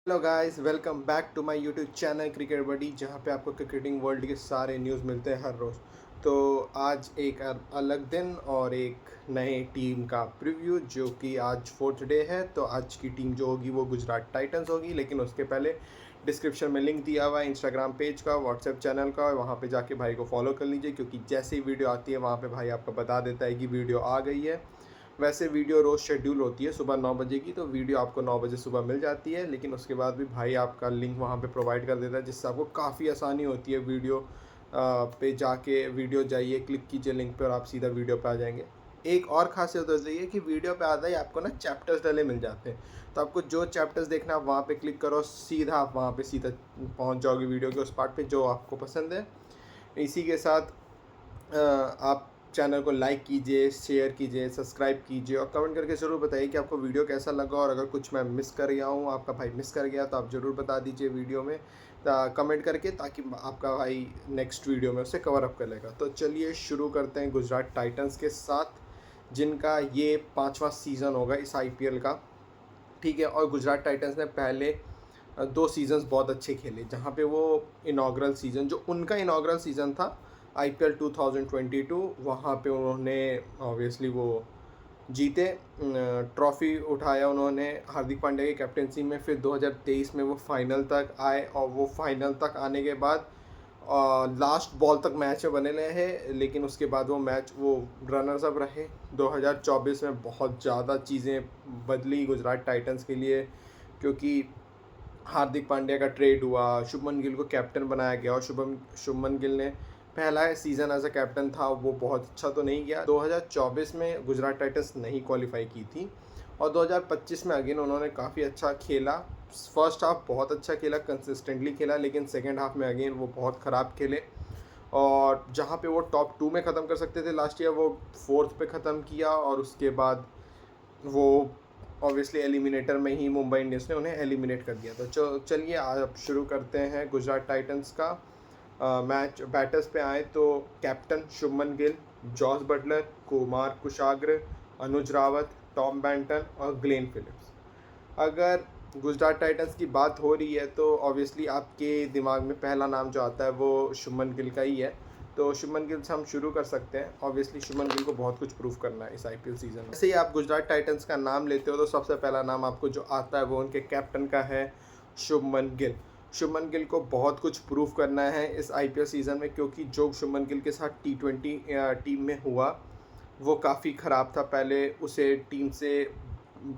Hello guys, welcome back to my YouTube channel cricket buddy, जहां पे आपको cricketing world के सारे न्यूज़ मिलते हैं हर रोज़। तो आज एक अलग दिन और एक नए टीम का प्रीव्यू, जो कि आज फोर्थ डे है। तो आज की टीम जो होगी वो गुजरात टाइटंस होगी, लेकिन उसके पहले डिस्क्रिप्शन में लिंक दिया हुआ है इंस्टाग्राम पेज का, व्हाट्सएप चैनल का, वहाँ पे जाके भाई को फॉलो कर लीजिए, क्योंकि जैसे ही वीडियो आती है वहाँ पे भाई आपको बता देता है कि वीडियो आ गई है। वैसे वीडियो रोज़ शेड्यूल होती है सुबह 9 बजे की, तो वीडियो आपको 9 बजे सुबह मिल जाती है, लेकिन उसके बाद भी भाई आपका लिंक वहाँ पे प्रोवाइड कर देता है, जिससे आपको काफ़ी आसानी होती है वीडियो पे जाके वीडियो जाइए, क्लिक कीजिए लिंक पे और आप सीधा वीडियो पे आ जाएंगे। एक और खासियत होती है कि वीडियो पे आता ही आपको ना चैप्टर्स डले मिल जाते हैं, तो आपको जो चैप्टर्स देखना है आप वहाँ पे क्लिक करो, सीधा आप वहाँ पे सीधा पहुँच जाओगे वीडियो के उस पार्ट पे जो आपको पसंद है। इसी के साथ आप चैनल को लाइक कीजिए, शेयर कीजिए, सब्सक्राइब कीजिए और कमेंट करके ज़रूर बताइए कि आपको वीडियो कैसा लगा, और अगर कुछ मैं मिस कर गया हूँ, आपका भाई मिस कर गया, तो आप ज़रूर बता दीजिए वीडियो में कमेंट करके, ताकि आपका भाई नेक्स्ट वीडियो में उसे कवर अप कर लेगा। तो चलिए शुरू करते हैं गुजरात टाइटंस के साथ, जिनका ये 5वां सीज़न होगा इस आईपीएल का। ठीक है, और गुजरात टाइटंस ने पहले 2 सीज़न्स बहुत अच्छे खेले, जहाँ पे वो इनॉग्रल सीज़न, जो उनका इनॉग्रल सीज़न था आईपीएल 2022, वहाँ पे उन्होंने ऑब्वियसली वो जीते, ट्रॉफ़ी उठाया उन्होंने हार्दिक पांड्या की कैप्टनसी में। फिर 2023 में वो फाइनल तक आए, और वो फाइनल तक आने के बाद लास्ट बॉल तक मैच में बने रहे, लेकिन उसके बाद वो रनर्स अप रहे। 2024 में बहुत ज़्यादा चीज़ें बदली गुजरात टाइटंस के लिए, क्योंकि हार्दिक पांड्या का ट्रेड हुआ, शुभमन गिल को कैप्टन बनाया गया, और शुभमन गिल ने पहला सीज़न एज अ कैप्टन था, वो बहुत अच्छा तो नहीं गया। 2024 में गुजरात टाइटंस नहीं क्वालिफाई की थी, और 2025 में अगेन उन्होंने काफ़ी अच्छा खेला। फर्स्ट हाफ बहुत अच्छा खेला, कंसिस्टेंटली खेला, लेकिन सेकेंड हाफ में अगेन वो बहुत ख़राब खेले, और जहाँ पे वो टॉप 2 में ख़त्म कर सकते थे लास्ट ईयर, वो फोर्थ पे ख़त्म किया, और उसके बाद वो ऑब्वियसली एलिमिनेटर में ही मुंबई इंडियंस ने उन्हें एलिमिनेट कर दिया। तो चलिए आप शुरू करते हैं गुजरात टाइटंस का मैच। बैटर्स पे आए तो captain Shubman Gill, Jos Buttler, Kumar Kushagra, Anuj Rawat, Tom Banton और ग्लेन फिलिप्स। अगर गुजरात टाइटंस की बात हो रही है तो ऑब्वियसली आपके दिमाग में पहला नाम जो आता है वो शुभमन गिल का ही है। तो शुभमन गिल से हम शुरू कर सकते हैं। ऑब्वियसली शुभमन गिल को बहुत कुछ प्रूव करना है इस आईपीएल सीजन में। जैसे ही आप गुजरात टाइटंस का नाम लेते हो तो सबसे पहला नाम आपको जो आता है वो उनके कैप्टन का है, शुभमन गिल। शुभमन गिल को बहुत कुछ प्रूव करना है इस आईपीएल सीज़न में, क्योंकि जो शुभमन गिल के साथ T20 टीम में हुआ वो काफ़ी ख़राब था। पहले उसे टीम से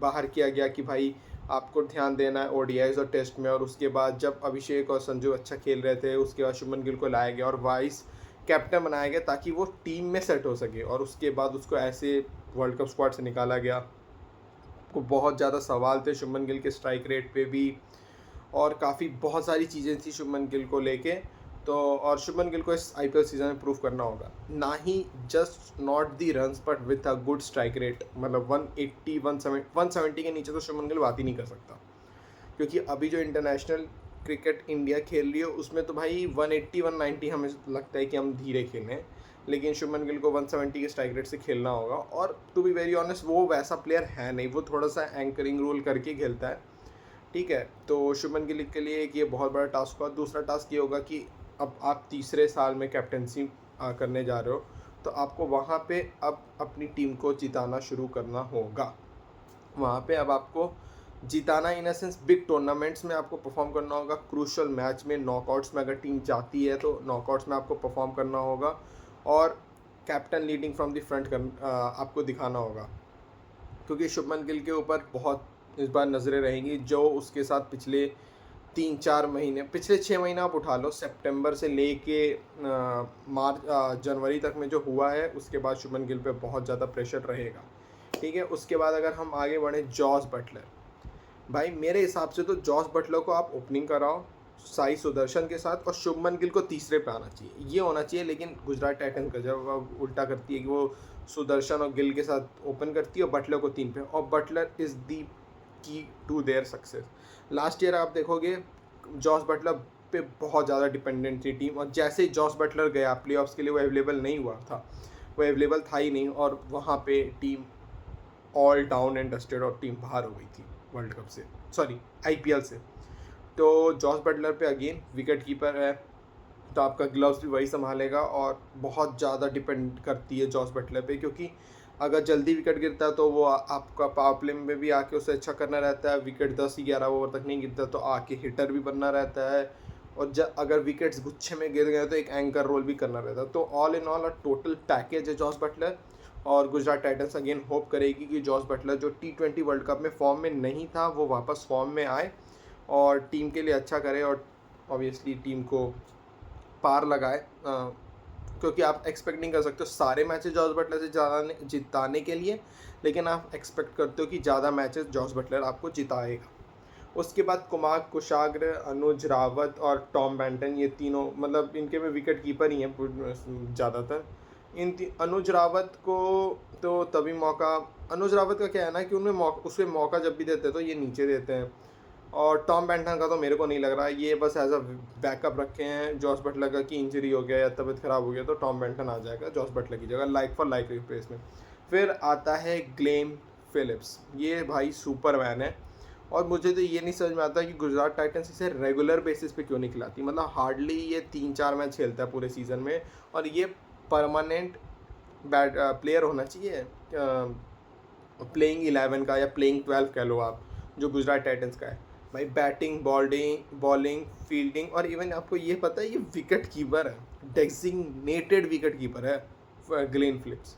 बाहर किया गया कि भाई आपको ध्यान देना है ओडीआईज और टेस्ट में, और उसके बाद जब अभिषेक और संजू अच्छा खेल रहे थे, उसके बाद शुभमन गिल को लाया गया और वाइस कैप्टन बनाया गया ताकि वो टीम में सेट हो सके, और उसके बाद उसको ऐसे वर्ल्ड कप स्क्वाड से निकाला गया। को बहुत ज़्यादा सवाल थे शुभमन गिल के स्ट्राइक रेट पे भी, और काफ़ी बहुत सारी चीज़ें थी शुभमन गिल को लेके। तो और शुभमन गिल को इस आईपीएल सीज़न में प्रूव करना होगा, ना ही just not the runs but with a good strike rate. मतलब 180 170 के नीचे तो शुभमन गिल बात ही नहीं कर सकता, क्योंकि अभी जो इंटरनेशनल क्रिकेट इंडिया खेल रही है उसमें तो भाई 180 190 हमें लगता है कि हम धीरे खेलें, लेकिन शुभमन गिल को 170 के स्ट्राइक रेट से खेलना होगा। और टू बी वेरी ऑनेस्ट वो वैसा प्लेयर है नहीं, वो थोड़ा सा एंकरिंग रोल करके खेलता है। ठीक है, तो शुभमन गिल के लिए एक ये बहुत बड़ा टास्क होगा। दूसरा टास्क ये होगा कि अब आप तीसरे साल में कैप्टनसी करने जा रहे हो, तो आपको वहाँ पे अब अपनी टीम को जिताना शुरू करना होगा। वहाँ पे अब आपको जिताना इन अ सेंस बिग टूर्नामेंट्स में आपको परफॉर्म करना होगा, क्रूशल मैच में, नॉकआउट्स में अगर टीम जाती है तो नॉकआउट्स में आपको परफॉर्म करना होगा, और captain leading from the front आपको दिखाना होगा, क्योंकि शुभमन गिल के ऊपर बहुत इस बार नज़रें रहेंगी। जो उसके साथ पिछले 3-4 महीने, पिछले 6 महीना आप उठा लो, सितंबर से लेके जनवरी तक में जो हुआ है, उसके बाद शुभमन गिल पे बहुत ज़्यादा प्रेशर रहेगा। ठीक है, उसके बाद अगर हम आगे बढ़े, जॉस बटलर। भाई मेरे हिसाब से तो जॉस बटलर को आप ओपनिंग कराओ साई सुदर्शन के साथ, और शुभमन गिल को तीसरे पे आना चाहिए, ये होना चाहिए। लेकिन गुजरात टाइटंस का जब अब उल्टा करती है कि वो सुदर्शन और गिल के साथ ओपन करती है और बटलर को 3 पे, और Buttler is the key to their success. Last year आप देखोगे जॉस बटलर पे बहुत ज़्यादा डिपेंडेंट थी टीम, और जैसे ही जॉस बटलर गया प्लेऑफ्स के लिए वो अवेलेबल नहीं हुआ था, वो अवेलेबल था ही नहीं, और वहाँ पे team all down and dusted और टीम बाहर हो गई थी वर्ल्ड कप से, सॉरी आईपीएल से। तो जॉस बटलर पे अगेन विकेट कीपर है, तो आपका ग्लव्स भी वही संभालेगा, और बहुत ज़्यादा डिपेंड करती है जॉस बटलर पे, क्योंकि अगर जल्दी विकेट गिरता है तो वो आपका पावर प्ले में भी आके उसे अच्छा करना रहता है। विकेट 10-11 ओवर तक नहीं गिरता तो आके हिटर भी बनना रहता है, और अगर विकेट्स गुच्छे में गिर गए तो एक एंकर रोल भी करना रहता है। तो all in all a total package है जॉस बटलर। और गुजरात टाइटंस अगेन होप करेगी कि जॉस बटलर जो T20 वर्ल्ड कप में फॉर्म में नहीं था वो वापस फॉर्म में आए और टीम के लिए अच्छा करे, और ऑब्वियसली टीम को पार लगाए, क्योंकि आप एक्सपेक्ट नहीं कर सकते हो सारे मैचेस जॉस बटलर से ज़्यादा जिताने के लिए, लेकिन आप एक्सपेक्ट करते हो कि ज़्यादा मैचेस जॉस बटलर आपको जिताएगा। उसके बाद कुमार कुशाग्र, अनुज रावत और टॉम बेंटन, ये तीनों मतलब इनके में विकेट कीपर ही हैं ज़्यादातर। अनुज रावत को तो तभी मौका, अनुज रावत का क्या है ना कि उसमें मौका जब भी देते हैं तो ये नीचे देते हैं, और टॉम बेंटन का तो मेरे को नहीं लग रहा है, ये बस एज अ बैकअप रखे हैं जॉस बटलर का कि इंजरी हो गया या तबीयत ख़राब हो गया तो टॉम बेंटन आ जाएगा जॉस बटलर की जगह, लाइक फॉर लाइक रिप्लेस में। फिर आता है ग्लेन फिलिप्स, ये भाई सुपरमैन है, और मुझे तो ये नहीं समझ में आता कि गुजरात टाइटंस इसे रेगुलर बेसिस पे क्यों नहीं खिलाती। मतलब हार्डली ये 3-4 मैच खेलता है पूरे सीज़न में, और ये परमानेंट प्लेयर होना चाहिए प्लेइंग 11 का या प्लेइंग 12 कह लो आप, जो गुजरात टाइटंस का है। भाई बैटिंग, बॉलिंग, फील्डिंग, और इवन आपको ये पता है ये विकेट कीपर है, डेजिग्नेटेड विकेट कीपर है ग्लेन फिलिप्स।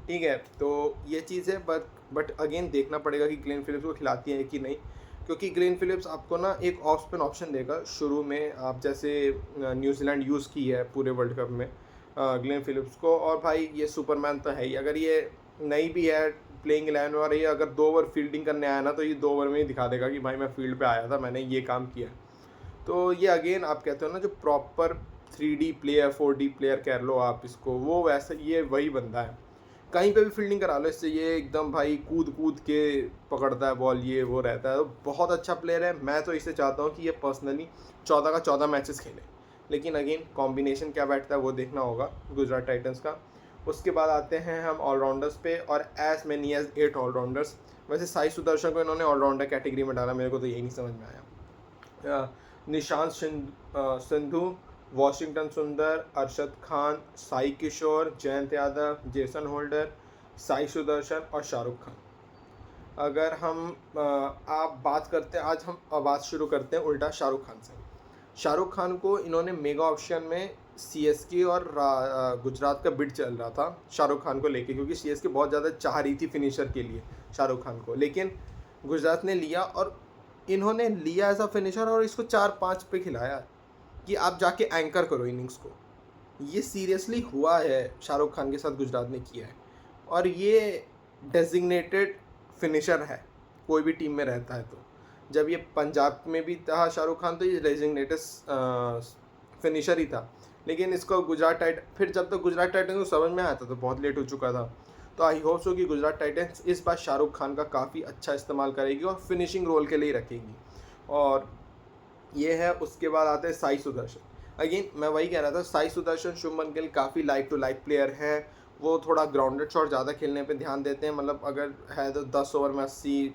ठीक है, तो ये चीज़ है, बट अगेन देखना पड़ेगा कि ग्लेन फिलिप्स को खिलाती है कि नहीं, क्योंकि ग्लेन फिलिप्स आपको ना एक ऑफ स्पिन ऑप्शन देगा शुरू में, आप जैसे न्यूजीलैंड यूज़ की है पूरे वर्ल्ड कप में ग्लेन फिलिप्स को। और भाई ये सुपरमैन तो है ही, अगर ये नहीं भी है प्लेइंग 11 और ये अगर 2 ओवर फील्डिंग करने आया ना तो ये 2 ओवर में ही दिखा देगा कि भाई मैं फील्ड पे आया था, मैंने ये काम किया। तो ये अगेन आप कहते हो ना जो proper 3D player 4D player कह लो आप इसको, वो वैसे ये वही बंदा है, कहीं पे भी फील्डिंग करा लो इससे, ये एकदम भाई कूद कूद के पकड़ता है बॉल, ये वो रहता है, तो बहुत अच्छा प्लेयर है। मैं तो इसे चाहता हूँ कि ये पर्सनली 14 का 14 मैचेस खेले, लेकिन अगेन कॉम्बिनेशन क्या बैठता है वो देखना होगा गुजरात टाइटंस का। उसके बाद आते हैं हम ऑलराउंडर्स पे, और एज मैनी एज 8 ऑलराउंडर्स। वैसे साई सुदर्शन को इन्होंने ऑलराउंडर कैटेगरी में डाला, मेरे को तो यही नहीं समझ में आया। निशांत सिंधु, वॉशिंगटन सुंदर, अरशद खान, साई किशोर, जयंत यादव, जेसन होल्डर, साई सुदर्शन और शाहरुख खान। अगर हम आप बात करते हैं, आज हम बात शुरू करते हैं उल्टा शाहरुख खान से। शाहरुख खान को इन्होंने मेगा ऑप्शन में CSK और गुजरात का बिड चल रहा था शाहरुख खान को लेके, क्योंकि CSK बहुत ज़्यादा चाह रही थी फिनिशर के लिए शाहरुख खान को, लेकिन गुजरात ने लिया, और इन्होंने लिया एज अ फिनिशर और इसको 4-5 पे खिलाया कि आप जाके एंकर करो इनिंग्स को। ये सीरियसली हुआ है, शाहरुख खान के साथ गुजरात ने किया है, और ये डेजिग्नेटेड फिनिशर है कोई भी टीम में रहता है। तो जब ये पंजाब में भी था शाहरुख खान तो ये डेजिग्नेटेड फिनिशर ही था, लेकिन इसको फिर जब तक गुजरात टाइटंस को समझ में आया था तो बहुत लेट हो चुका था। तो आई होप सो कि गुजरात टाइटंस इस बार शाहरुख खान का काफ़ी अच्छा इस्तेमाल करेगी और फिनिशिंग रोल के लिए रखेगी, और ये है। उसके बाद आते हैं साई सुदर्शन। अगेन मैं वही कह रहा था, साई सुदर्शन, शुभमन गिल काफ़ी लाइक टू लाइक प्लेयर हैं, वो थोड़ा ग्राउंडेड शॉट ज़्यादा खेलने पे ध्यान देते हैं, मतलब अगर है तो 10 ओवर में 80,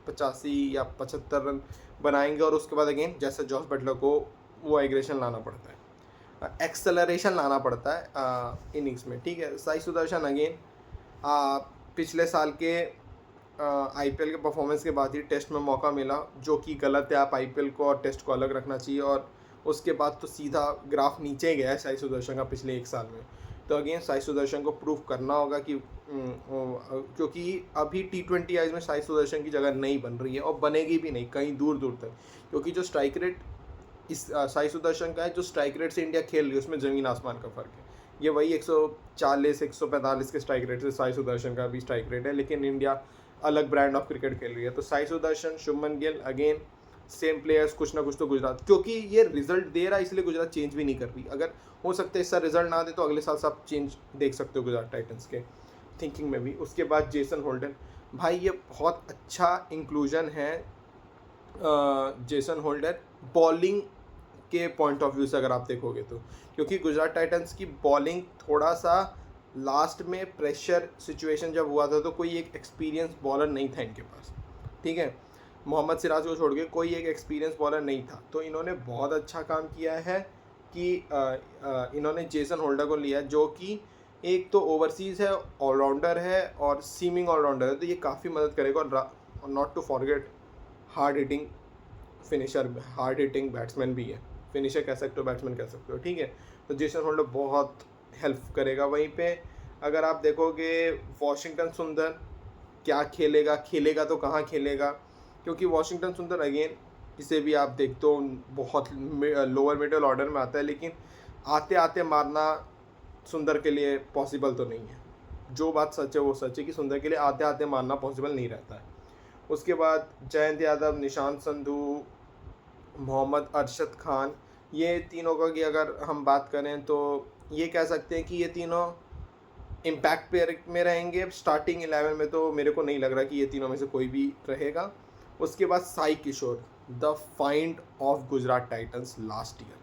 85 या 75 रन बनाएंगे, और उसके बाद अगेन जैसे जॉस बटलर को वो एग्रेशन लाना पड़ता है, एक्सेलरेशन लाना पड़ता है इनिंग्स में। ठीक है, साई सुदर्शन अगेन पिछले साल के IPL के परफॉर्मेंस के बाद ही टेस्ट में मौका मिला, जो कि गलत है, आप IPL को और टेस्ट को अलग रखना चाहिए, और उसके बाद तो सीधा ग्राफ नीचे गया है साई सुदर्शन का पिछले 1 साल में। तो अगेन साई सुदर्शन को प्रूव करना होगा कि क्योंकि अभी T20 आईज में साई सुदर्शन की जगह नहीं बन रही है, और बनेगी भी नहीं कहीं दूर दूर तक, क्योंकि जो स्ट्राइक रेट इस साई सुदर्शन का है, जो स्ट्राइक रेट से इंडिया खेल रही है उसमें ज़मीन आसमान का फ़र्क है। ये वही 140 145 के स्ट्राइक रेट से साई सुदर्शन का भी स्ट्राइक रेट है, लेकिन इंडिया अलग ब्रांड ऑफ क्रिकेट खेल रही है। तो Sai Sudarshan, Shubman Gill again same players, कुछ ना कुछ तो गुजरात, क्योंकि ये रिजल्ट दे रहा है इसलिए गुजरात चेंज भी नहीं कर रही। अगर हो सकता है इस साल रिजल्ट ना दे तो अगले साल से आप चेंज देख सकते हो गुजरात टाइटंस के थिंकिंग में भी। उसके बाद जेसन होल्डर, भाई ये बहुत अच्छा इंक्लूजन है जेसन होल्डर बॉलिंग के पॉइंट ऑफ व्यू से अगर आप देखोगे तो, क्योंकि गुजरात टाइटंस की बॉलिंग थोड़ा सा लास्ट में प्रेशर सिचुएशन जब हुआ था तो कोई एक एक्सपीरियंस बॉलर नहीं था इनके पास। ठीक है, मोहम्मद सिराज को छोड़ के कोई एक एक्सपीरियंस बॉलर नहीं था। तो इन्होंने बहुत अच्छा काम किया है कि इन्होंने जेसन होल्डर को लिया, जो कि एक तो ओवरसीज़ है, ऑलराउंडर है और सीमिंग ऑलराउंडर है, तो ये काफ़ी मदद करेगा। और not to forget hard hitting finisher, hard hitting batsman भी है, फिनिशर कह सकते हो, बैट्समैन कह सकते हो, ठीक है। तो जेसन होल्डर बहुत हेल्प करेगा। वहीं पे अगर आप देखोगे वॉशिंगटन सुंदर क्या खेलेगा, खेलेगा तो कहाँ खेलेगा, क्योंकि वॉशिंगटन सुंदर अगेन इसे भी आप देखते हो बहुत लोअर मिडिल ऑर्डर में आता है, लेकिन आते आते मारना सुंदर के लिए पॉसिबल तो नहीं है। जो बात सच है वो सच है कि सुंदर के लिए आते आते मारना पॉसिबल नहीं रहता है। उसके बाद जयंत यादव, निशांत संधू, मोहम्मद अरशद खान, ये तीनों का की अगर हम बात करें तो ये कह सकते हैं कि ये तीनों इम्पैक्ट प्लेयर में रहेंगे। स्टार्टिंग 11 में तो मेरे को नहीं लग रहा कि ये तीनों में से कोई भी रहेगा। उसके बाद Sai Kishore, the find of Gujarat Titans last year.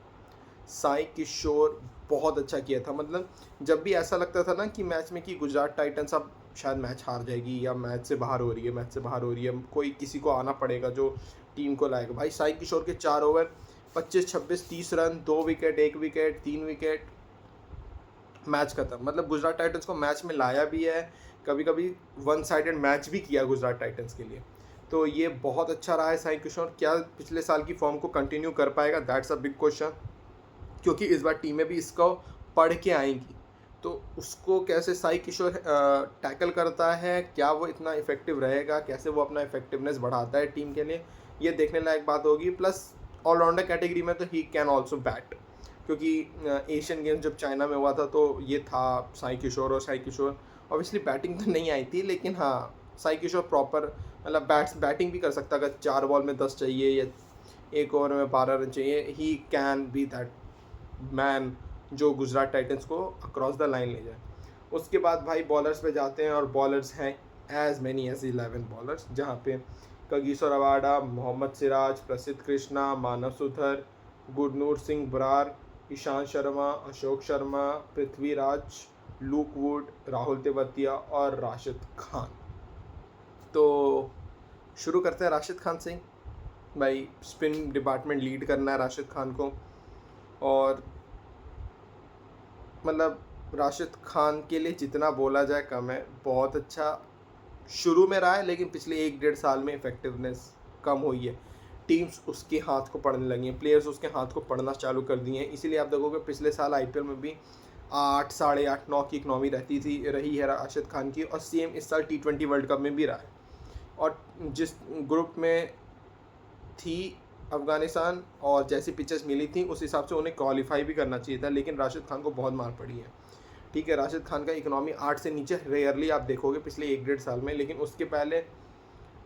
Sai Kishore बहुत अच्छा किया था। मतलब जब भी ऐसा लगता था ना कि मैच में कि गुजरात टाइटंस अब शायद मैच हार जाएगी या मैच से बाहर हो रही है, मैच से बाहर हो रही है, कोई किसी को आना पड़ेगा जो टीम को लाएगा, भाई साई किशोर के 4 over 25, 26, 30 run, 2 wicket, 1 wicket, 3 wicket, match खत्म। मतलब गुजरात टाइटंस को मैच में लाया भी है, कभी कभी वन साइडेड मैच भी किया गुजरात टाइटंस के लिए। तो ये बहुत अच्छा रहा है साई किशोर। क्या पिछले साल की फॉर्म को कंटिन्यू कर पाएगा, दैट्स अ बिग क्वेश्चन, क्योंकि इस बार टीमें भी इसको पढ़ के आएंगी। तो उसको कैसे साई किशोर टैकल करता है, क्या वो इतना इफेक्टिव रहेगा, कैसे वो अपना इफेक्टिवनेस बढ़ाता है टीम के लिए, ये देखने लायक बात होगी। प्लस ऑलराउंडर कैटेगरी में तो ही कैन ऑल्सो बैट, क्योंकि एशियन गेम्स जब चाइना में हुआ था तो ये था साई किशोर। और साई किशोर ऑब्वियसली बैटिंग तो नहीं आई थी, लेकिन हाँ साई किशोर प्रॉपर मतलब बैटिंग भी कर सकता। अगर 4 बॉल में 10 चाहिए या 1 ओवर में 12 रन चाहिए, he can be that man जो गुजरात टाइटंस को अक्रॉस द लाइन ले जाए। उसके बाद भाई बॉलर्स पे जाते हैं, और बॉलर्स हैं एज मैनी एज 11 बॉलर्स, जहाँ पे कगिसो रबाडा, मोहम्मद सिराज, प्रसिद्ध कृष्णा, मानव सुधर, गुरनूर सिंह बरार, ईशांत शर्मा, अशोक शर्मा, पृथ्वीराज, लूक वुड, राहुल तेवतिया और राशिद खान। तो शुरू करते हैं राशिद खान से। भाई स्पिन डिपार्टमेंट लीड करना है राशिद खान को, और मतलब राशिद खान के लिए जितना बोला जाए कम है। बहुत अच्छा शुरू में रहा है, लेकिन पिछले 1-1.5 साल में इफेक्टिवनेस कम हुई है। टीम्स उसके हाथ को पढ़ने लगी हैं, प्लेयर्स उसके हाथ को पढ़ना चालू कर दिए हैं। इसीलिए आप देखोगे पिछले साल आईपीएल में भी 8, 8.5, 9 की इकनॉमी रही है राशिद खान की, और सेम इस साल T20 वर्ल्ड कप में भी रहा है। और जिस ग्रुप में थी अफ़गानिस्तान और जैसी पिचेस मिली थी उस हिसाब से उन्हें क्वालिफाई भी करना चाहिए था, लेकिन राशिद खान को बहुत मार पड़ी है। ठीक है, राशिद खान का इकनॉमी 8 से नीचे रेयरली आप देखोगे पिछले 1-1.5 साल में, लेकिन उसके पहले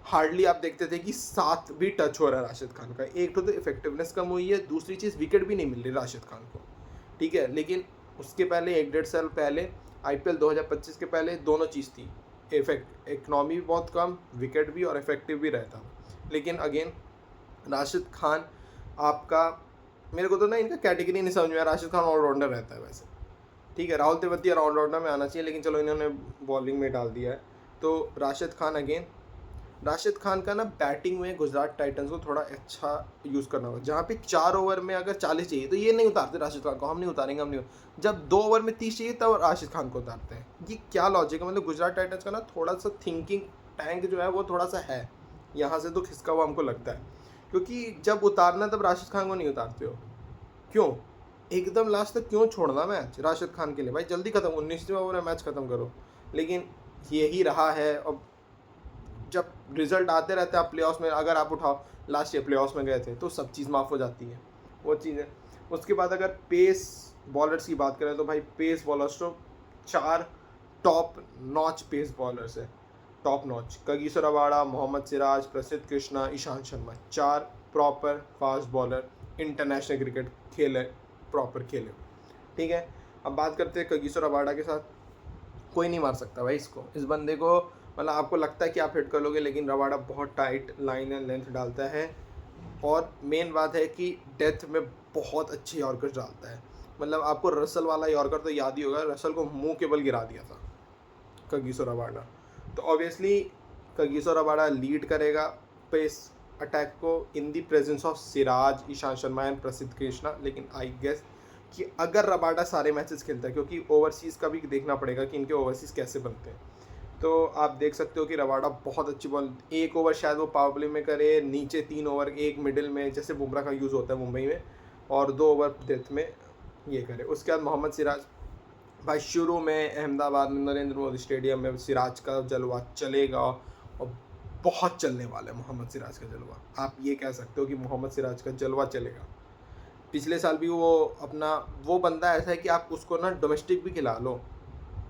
हार्डली आप देखते थे कि 7 भी टच हो रहा है राशिद खान का। एक तो इफेक्टिवनेस कम हुई है, दूसरी चीज़ विकेट भी नहीं मिल रही राशिद खान को, ठीक है। लेकिन उसके पहले 1-1.5 साल पहले आईपीएल 2025 के पहले दोनों चीज़ थी, इकनॉमी भी बहुत कम, विकेट भी और इफेक्टिव भी रहता। लेकिन अगेन राशिद खान आपका, मेरे को तो ना इनका कैटेगरी नहीं समझ में आया। राशिद खान ऑलराउंडर रहता है वैसे, ठीक है, राहुल तेवतिया ऑलराउंडर में आना चाहिए, लेकिन चलो इन्होंने बॉलिंग में डाल दिया है। तो राशिद खान अगेन, राशिद खान का ना बैटिंग में गुजरात टाइटंस को थोड़ा अच्छा यूज़ करना होगा। जहाँ पे 4 ओवर में अगर 40 चाहिए तो ये नहीं उतारते राशिद खान को, हम नहीं उतारेंगे, हम नहीं। जब 2 ओवर में 30 चाहिए तब राशिद खान को उतारते हैं। ये क्या लॉजिक है? मतलब गुजरात टाइटंस का ना थोड़ा सा थिंकिंग टैंक जो है वो थोड़ा सा है, यहाँ से तो खिसका हुआ हमको लगता है। क्योंकि जब उतारना तब राशिद खान को नहीं उतारते हो, क्यों? एकदम लास्ट तक क्यों छोड़ना मैच राशिद खान के लिए? भाई जल्दी खत्म, 19वें ओवर में मैच खत्म करो। लेकिन यही रहा है। अब जब रिजल्ट आते रहते हैं, आप प्लेऑफ्स में अगर आप उठाओ, लास्ट ईयर प्लेऑफ्स में गए थे तो सब चीज़ माफ़ हो जाती है, वो चीज़ है। उसके बाद अगर पेस बॉलर्स की बात करें तो भाई पेस बॉलर्स तो 4 टॉप नॉच पेस बॉलर्स है, top notch. Kagiso Rabada, Mohammed Siraj, Prasidh Krishna, Ishant Sharma, 4 proper fast bowler, international cricket खेले, प्रॉपर खेले, ठीक है। अब बात करते हैं कगिसो रबाडा के साथ। कोई नहीं मार सकता भाई इसको, इस बंदे को। मतलब आपको लगता है कि आप हिट कर लोगे, लेकिन रबाडा बहुत टाइट लाइन एंड लेंथ डालता है। और मेन बात है कि डेथ में बहुत अच्छे यॉर्कर्स डालता है। मतलब आपको रसल वाला यॉर्कर तो याद ही होगा, रसल को मुंह के बल गिरा दिया था कगिसो रबाडा। तो ऑब्वियसली कगिसो रबाडा लीड करेगा पेस अटैक को in the presence of Siraj, Ishant Sharma and Prasidh Krishna. लेकिन आई गेस कि अगर रबाडा सारे मैचेस खेलता है, क्योंकि ओवरसीज़ का भी देखना पड़ेगा कि इनके ओवरसीज़ कैसे बनते हैं, तो आप देख सकते हो कि रबाडा बहुत अच्छी बॉल, 1 ओवर शायद वो पावर प्ले में करे, नीचे 3 ओवर, 1 मिडिल में जैसे बुमराह का यूज़ होता है मुंबई में, और 2 ओवर डेथ में ये करे। उसके बाद मोहम्मद सिराज, भाई शुरू में अहमदाबाद में नरेंद्र मोदी स्टेडियम में सिराज का जलवा चलेगा और बहुत चलने वाला है मोहम्मद सिराज का जलवा। आप ये कह सकते हो कि मोहम्मद सिराज का जलवा चलेगा। पिछले साल भी वो अपना, वो बंदा ऐसा है कि आप उसको ना डोमेस्टिक भी खिला लो,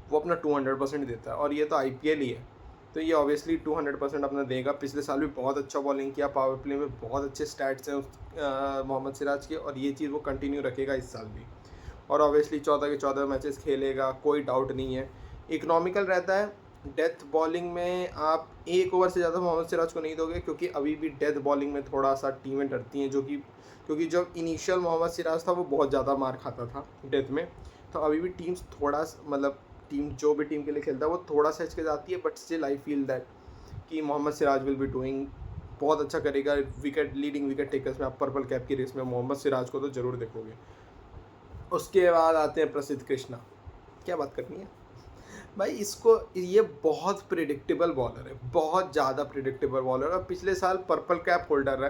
वो अपना 200% देता है, और ये तो IPL ही है, तो ये ऑब्वियसली 200% अपना देगा। पिछले साल भी बहुत अच्छा बॉलिंग किया, पावर प्ले में बहुत अच्छे स्टैट्स हैं मोहम्मद सिराज के, और ये चीज़ वो कंटिन्यू रखेगा इस साल भी। और ऑब्वियसली 14 के 14 मैचेस खेलेगा, कोई डाउट नहीं है। इकोनॉमिकल रहता है। डेथ बॉलिंग में आप 1 ओवर से ज़्यादा मोहम्मद सिराज को नहीं दोगे, क्योंकि अभी भी डेथ बॉलिंग में थोड़ा सा टीमें डरती हैं, जो कि क्योंकि जब इनिशियल मोहम्मद सिराज था वो बहुत ज़्यादा मार खाता था डेथ में, तो अभी भी टीम्स थोड़ा, मतलब टीम जो भी टीम के लिए खेलता है वो थोड़ा सा हिचके जाती है, but still I feel that कि Mohammed Siraj will be doing बहुत अच्छा करेगा। लीडिंग विकेट टेकर्स में आप पर्पल कैप की रेस में मोहम्मद सिराज को तो ज़रूर देखोगे। उसके बाद आते हैं प्रसिद्ध कृष्णा। क्या बात करनी है भाई, इसको, ये बहुत प्रिडिक्टेबल बॉलर है, बहुत ज़्यादा प्रिडिक्टेबल बॉलर है, और पिछले साल पर्पल कैप होल्डर है।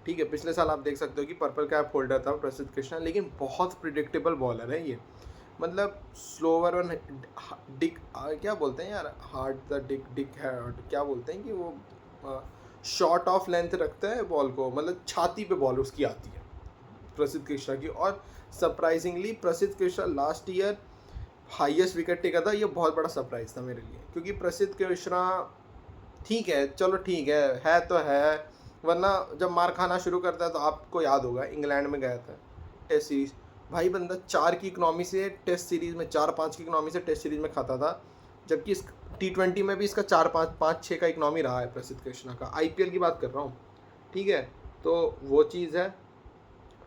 ठीक है, पिछले साल आप देख सकते हो कि पर्पल कैप होल्डर था प्रसिद्ध कृष्णा, लेकिन बहुत प्रिडिक्टेबल बॉलर है ये। मतलब स्लोवर वन डिक, क्या बोलते हैं यार, हार्ड द डिक हार्ड, क्या बोलते हैं कि वो शॉर्ट ऑफ लेंथ रखता है बॉल को, मतलब छाती पे बॉल उसकी आती है प्रसिद्ध कृष्णा की। और सरप्राइजिंगली प्रसिद्ध Krishna last year highest wicket taker था, ये बहुत बड़ा सरप्राइज था मेरे लिए, क्योंकि प्रसिद्ध कृष्णा ठीक है, चलो ठीक है तो है, वरना जब मार खाना शुरू करता है तो आपको याद होगा इंग्लैंड में गया था टेस्ट सीरीज, भाई बंदा 4 की इकनॉमी से टेस्ट सीरीज में, 4-5 की इकनॉमी से टेस्ट सीरीज में खाता था, जबकि इस T20 में भी इसका 4-5-5-6 का इकनॉमी रहा है प्रसिद्ध कृष्णा का। IPL की बात कर रहा हूँ, ठीक है, तो वो चीज़ है।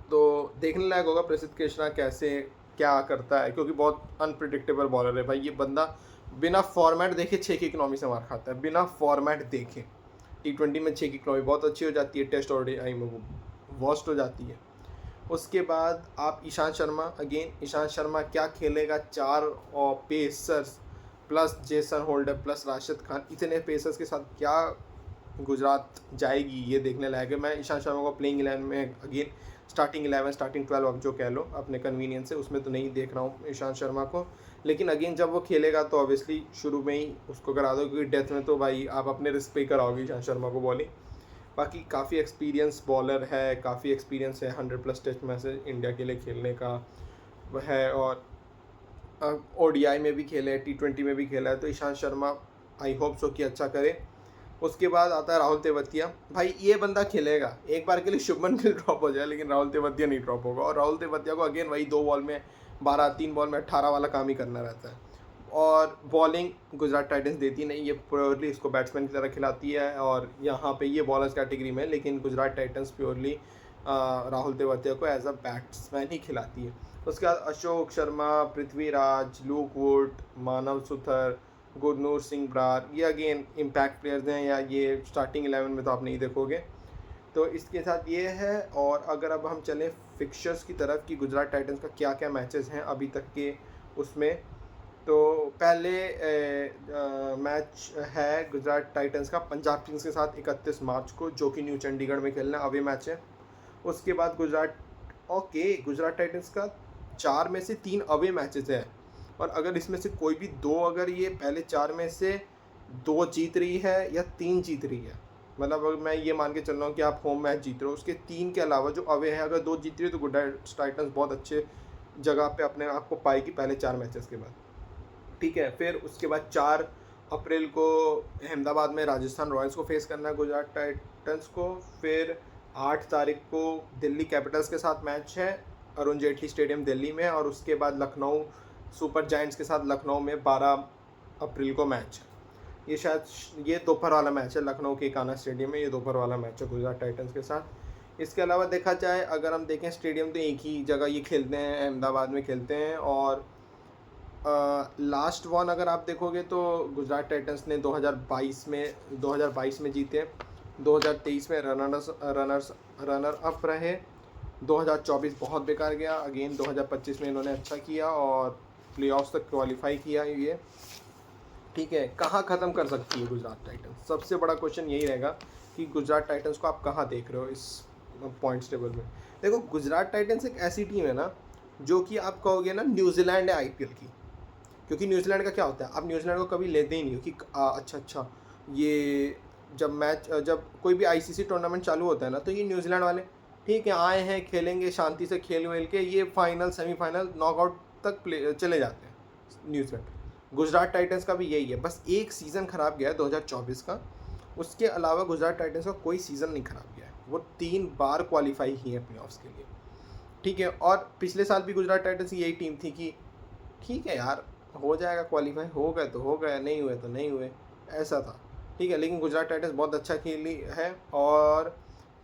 तो देखने लायक होगा प्रसिद्ध कृष्णा कैसे क्या करता है, क्योंकि बहुत अनप्रिडिक्टेबल बॉलर है भाई। ये बंदा बिना फॉर्मेट देखे 6 की इकनॉमी से मार खाता है, बिना फॉर्मेट देखे। T20 में 6 की इकनॉमी बहुत अच्छी हो जाती है, टेस्ट और ODI में वो वर्स्ट हो जाती है। उसके बाद आप ईशांत शर्मा, अगेन ईशांत शर्मा क्या खेलेगा, 4 और pacers plus Jason holder plus Rashid Khan, इतने पेसर्स के साथ क्या गुजरात जाएगी, ये देखने लायक है। मैं ईशांत शर्मा को प्लेइंग 11 में, अगेन स्टार्टिंग 11 स्टार्टिंग 12 अब जो कह लो अपने कन्वीनियंस से, उसमें तो नहीं देख रहा हूँ ईशांत शर्मा को, लेकिन अगेन जब वो खेलेगा तो ऑब्वियसली शुरू में ही उसको करा दो, क्योंकि डेथ में तो भाई आप अपने रिस्क पे कराओगे ईशांत शर्मा को बॉलिंग। बाकी काफ़ी एक्सपीरियंस बॉलर है, काफ़ी एक्सपीरियंस है, 100+ टेस्ट मैचेस इंडिया के लिए खेलने का है, और ODI में भी खेला है, T20 में भी खेला है, तो Ishant Sharma I hope so कि अच्छा करे। उसके बाद आता है राहुल तेवतिया। भाई ये बंदा खेलेगा, एक बार के लिए शुभमन गिल ड्रॉप हो जाए लेकिन राहुल तेवतिया नहीं ड्रॉप होगा, और राहुल तेवतिया को अगेन वही 2 बॉल में 12, 3 बॉल में 18 वाला काम ही करना रहता है। और बॉलिंग गुजरात टाइटंस देती नहीं, ये प्योरली इसको बैट्समैन की तरह खिलाती है, और यहाँ पे ये बॉलर्स कैटेगरी में, लेकिन गुजरात टाइटंस प्योरली राहुल तेवतिया को एज अ बैट्समैन ही खिलाती है। उसके बाद अशोक शर्मा, पृथ्वीराज, लूक वुड, मानव सुथर, गुरनूर सिंह ब्रार, ये अगेन इम्पैक्ट प्लेयर्स हैं, या ये स्टार्टिंग 11 में तो आप नहीं देखोगे। तो इसके साथ ये है। और अगर अब हम चलें फिक्चर्स की तरफ कि गुजरात टाइटंस का क्या क्या मैचेस हैं अभी तक के, उसमें तो पहले मैच है गुजरात टाइटंस का पंजाब किंग्स के साथ 31 मार्च को, जो कि न्यू चंडीगढ़ में खेलना अवे मैच है। उसके बाद गुजरात टाइटंस का 4 में से 3 अवे मैचेस है, और अगर इसमें से कोई भी 2, अगर ये पहले 4 में से 2 जीत रही है या 3 जीत रही है, मतलब अगर मैं ये मान के चल रहा हूँ कि आप होम मैच जीत रहे हो, उसके 3 के अलावा जो अवे है अगर 2 जीत रही है, तो गुजरात टाइटंस बहुत अच्छे जगह पे अपने आप को पाएगी पहले 4 मैचेस के बाद, ठीक है। फिर उसके बाद 4 अप्रैल को अहमदाबाद में राजस्थान रॉयल्स को फेस करना है गुजरात टाइटंस को। फिर 8 तारीख को दिल्ली कैपिटल्स के साथ मैच है अरुण जेटली स्टेडियम दिल्ली में, और उसके बाद लखनऊ सुपर जायंट्स के साथ लखनऊ में 12 अप्रैल को मैच है। ये शायद ये दोपहर वाला मैच है, लखनऊ के कान्हा स्टेडियम में ये दोपहर वाला मैच है गुजरात टाइटंस के साथ। इसके अलावा देखा जाए, अगर हम देखें स्टेडियम, तो एक ही जगह ये खेलते हैं, अहमदाबाद में खेलते हैं। और लास्ट वन अगर आप देखोगे तो गुजरात टाइटंस ने 2022 में जीते, 2023 में रनर अप रहे। 2024 बहुत बेकार गया। अगेन 2025 में इन्होंने अच्छा किया और प्लेऑफ्स तक क्वालिफाई किया ये। ठीक है, कहाँ ख़त्म कर सकती है गुजरात टाइटंस? सबसे बड़ा क्वेश्चन यही रहेगा कि गुजरात टाइटंस को आप कहाँ देख रहे हो इस पॉइंट्स टेबल में। देखो, गुजरात टाइटंस एक ऐसी टीम है ना जो कि आप कहोगे ना न्यूजीलैंड है आईपीएल की। क्योंकि न्यूजीलैंड का क्या होता है, आप न्यूजीलैंड को कभी लेते ही नहीं हो कि अच्छा ये जब कोई भी आईसीसी टूर्नामेंट चालू होता है ना, तो ये न्यूजीलैंड वाले ठीक है आए हैं, खेलेंगे शांति से, खेल वेल के ये फाइनल सेमीफाइनल नॉकआउट तक चले जाते हैं न्यूजीलैंड। गुजरात टाइटंस का भी यही है, बस एक सीज़न ख़राब गया है 2024 का, उसके अलावा गुजरात टाइटंस का कोई सीज़न नहीं ख़राब गया है। वो 3 बार क्वालिफाई की है प्लेऑफ्स के लिए। ठीक है, और पिछले साल भी गुजरात टाइटंस की यही टीम थी कि ठीक है यार, हो जाएगा क्वालिफाई, हो गए तो हो गए, नहीं हुए तो नहीं हुए, ऐसा था। ठीक है, लेकिन गुजरात टाइटंस बहुत अच्छा खेली है। और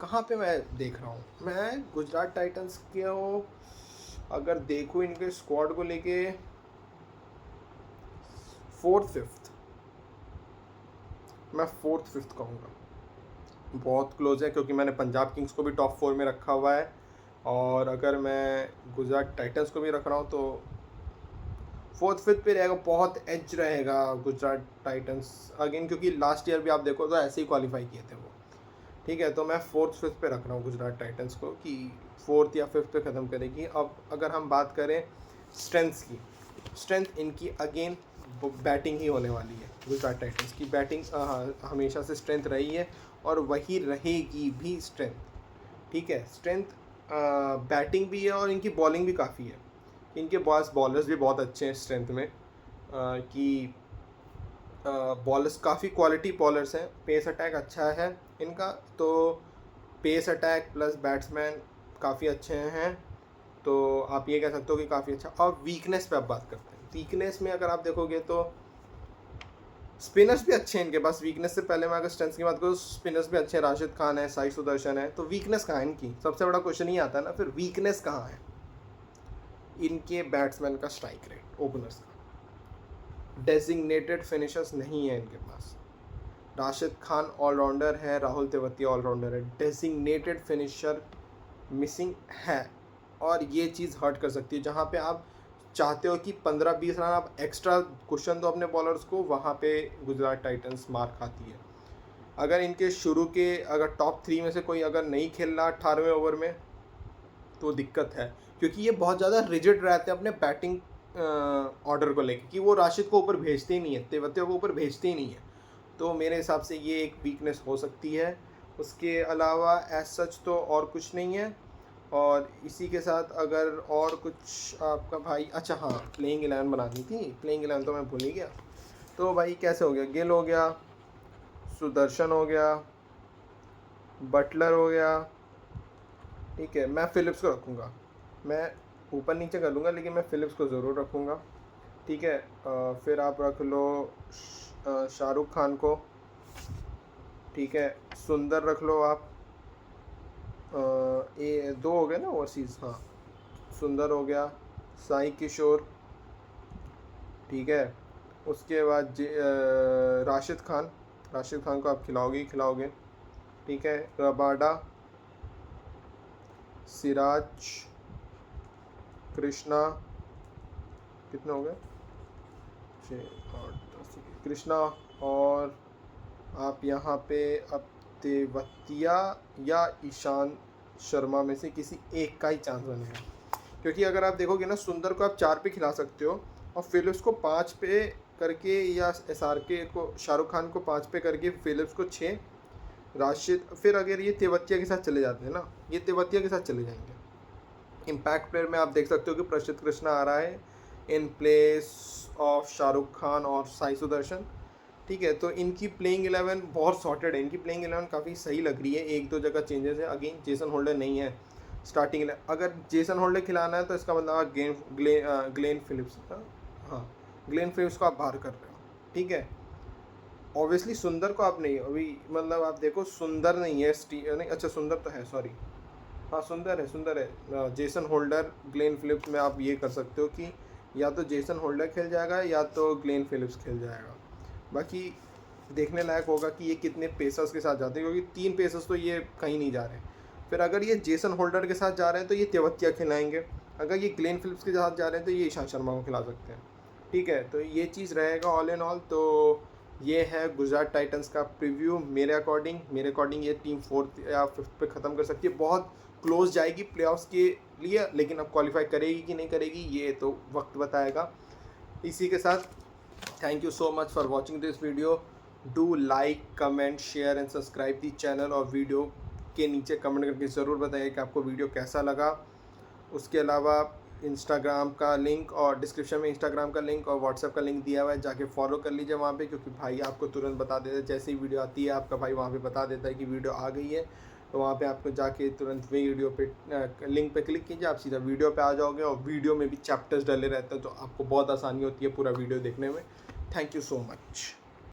कहाँ पे मैं देख रहा हूँ, मैं गुजरात टाइटंस के अगर देखूँ इनके स्क्वाड को लेके 4th 5th, मैं 4th 5th कहूँगा। बहुत क्लोज है, क्योंकि मैंने पंजाब किंग्स को भी टॉप 4 में रखा हुआ है, और अगर मैं गुजरात टाइटंस को भी रख रहा हूँ तो 4th 5th पे रहेगा। बहुत एज रहेगा गुजरात टाइटंस अगेन, क्योंकि लास्ट ईयर भी आप देखो तो ऐसे ही क्वालिफाई किए थे वो। ठीक है, तो मैं 4th 5th पे रख रहा हूँ गुजरात टाइटंस को कि 4th या 5th पे ख़त्म करेगी। अब अगर हम बात करें स्ट्रेंथ्स की, स्ट्रेंथ इनकी अगेन बैटिंग ही होने वाली है। गुजरात टाइटंस की बैटिंग हमेशा से स्ट्रेंथ रही है और वही रहेगी भी स्ट्रेंथ। ठीक है, स्ट्रेंथ बैटिंग भी है और इनकी बॉलिंग भी काफ़ी है। इनके पास बॉलर्स भी बहुत अच्छे हैं स्ट्रेंथ में, कि बॉलर्स काफ़ी क्वालिटी बॉलर्स हैं। पेस अटैक अच्छा है इनका, तो पेस अटैक प्लस बैट्समैन काफ़ी अच्छे हैं, तो आप ये कह सकते हो कि काफ़ी अच्छा। और वीकनेस पे आप बात करते हैं, वीकनेस में अगर आप देखोगे तो स्पिनर्स भी अच्छे हैं इनके पास। वीकनेस से पहले मैं अगर स्ट्रेंथ की बात करूँ, स्पिनर्स भी अच्छे हैं, राशिद खान है, साई सुदर्शन है, तो वीकनेस कहाँ है इनकी? सबसे बड़ा क्वेश्चन ही आता है ना फिर, वीकनेस कहाँ है इनके? बैट्समैन का स्ट्राइक रेट, ओपनर्स का। डेजिग्नेटेड फिनिशर्स नहीं है इनके पास। राशिद खान ऑलराउंडर है, राहुल तेवतिया ऑलराउंडर है, डेजिग्नेटेड फिनिशर मिसिंग है, और ये चीज़ हर्ट कर सकती है। जहाँ पे आप चाहते हो कि 15-20 रन आप एक्स्ट्रा क्वेश्चन दो अपने बॉलर्स को, वहाँ पे गुजरात टाइटंस मार खाती है। अगर इनके शुरू के अगर टॉप 3 में से कोई अगर नहीं खेल रहा 18वें ओवर में, तो दिक्कत है, क्योंकि ये बहुत ज़्यादा रिजिड रहते हैं अपने बैटिंग ऑर्डर को लेकर, कि वो राशिद को ऊपर भेजते ही नहीं है, तेवतिया को ऊपर भेजते ही नहीं है। तो मेरे हिसाब से ये एक वीकनेस हो सकती है। उसके अलावा एज सच तो और कुछ नहीं है। और इसी के साथ अगर और कुछ आपका भाई, अच्छा हाँ, प्लेइंग 11 बनानी थी, प्लेइंग 11 तो मैं भूल ही गया। तो भाई कैसे हो गया, गिल हो गया, सुदर्शन हो गया, बटलर हो गया। ठीक है, मैं फ़िलिप्स को रखूँगा, मैं ऊपर नीचे कर लूँगा लेकिन मैं फ़िलिप्स को ज़रूर रखूँगा। ठीक है, फिर आप रख लो शाहरुख खान को। ठीक है, सुंदर रख लो आप। ये 2 हो गए ना ओवरसीज़, हाँ, सुंदर हो गया, साई किशोर। ठीक है, उसके बाद राशिद खान, राशिद खान को आप खिलाओगे ही खिलाओगे। ठीक है, रबाडा, सिराज, कृष्णा, कितने हो गए, 6 8 10, कृष्णा, और आप यहाँ पे अब तेवतिया या ईशान शर्मा में से किसी एक का ही चांस बनेगा। क्योंकि अगर आप देखोगे ना, सुंदर को आप 4 पे खिला सकते हो, और फिलिप्स को 5 पे करके, या SRK को, शाहरुख खान को 5 पे करके, फिलिप्स को 6, राशिद, फिर अगर ये तेवतिया के साथ चले जाते हैं ना, ये तेवतिया के साथ चले जाएंगे। इम्पैक्ट प्लेयर में आप देख सकते हो कि प्रसिद्ध कृष्णा आ रहा है in place of Shahrukh Khan और साई सुदर्शन। ठीक है, तो इनकी प्लेइंग 11 बहुत सॉर्टेड है, इनकी प्लेइंग 11 काफ़ी सही लग रही है। 1-2 जगह चेंजेस है। अगेन जेसन होल्डर नहीं है स्टार्टिंग, अगर जेसन होल्डर खिलाना है तो इसका मतलब ग्लेन फिलिप्स, हाँ, ग्लेन फिलिप्स को आप बाहर कर रहे हो। ठीक है, ऑब्वियसली सुंदर को आप नहीं, अभी मतलब आप देखो सुंदर नहीं है, नहीं, अच्छा सुंदर तो है, सॉरी, हाँ सुंदर है। जेसन होल्डर, ग्लेन फिलिप्स में आप ये कर सकते हो कि या तो जेसन होल्डर खेल जाएगा या तो ग्लेन फिलिप्स खेल जाएगा। बाकी देखने लायक होगा कि ये कितने पेसर्स के साथ जाते हैं, क्योंकि 3 पेसर्स तो ये कहीं नहीं जा रहे। फिर अगर ये जेसन होल्डर के साथ जा रहे हैं तो ये तेवतिया खिलाएंगे, अगर ये ग्लेन फिलिप्स के साथ जा रहे हैं तो ये ईशांत शर्मा को खिला सकते हैं। ठीक है, तो ये चीज़ रहेगा ऑल इन ऑल। तो ये है गुजरात टाइटंस का प्रीव्यू। मेरे अकॉर्डिंग ये टीम 4th या 5th पे ख़त्म कर सकती है, बहुत क्लोज जाएगी प्लेऑफ्स के लिए, लेकिन अब क्वालिफाई करेगी कि नहीं करेगी ये तो वक्त बताएगा। इसी के साथ thank you so much for watching this video. Do like, comment, share and subscribe the channel, और वीडियो के नीचे कमेंट करके ज़रूर बताइए कि आपको वीडियो कैसा लगा। उसके अलावा इंस्टाग्राम का लिंक और डिस्क्रिप्शन में इंस्टाग्राम का लिंक और व्हाट्सएप का लिंक दिया हुआ है, जाके फॉलो कर लीजिए वहाँ पे, क्योंकि भाई आपको तुरंत बता देता है जैसे ही वीडियो आती है, आपका भाई वहाँ पे बता देता है कि वीडियो आ गई है। तो वहाँ पे आपको जाके तुरंत वीडियो पे लिंक पे क्लिक कीजिए, आप सीधा वीडियो पे आ जाओगे, और वीडियो में भी चैप्टर्स डले रहते हैं तो आपको बहुत आसानी होती है पूरा वीडियो देखने में। Thank you so much.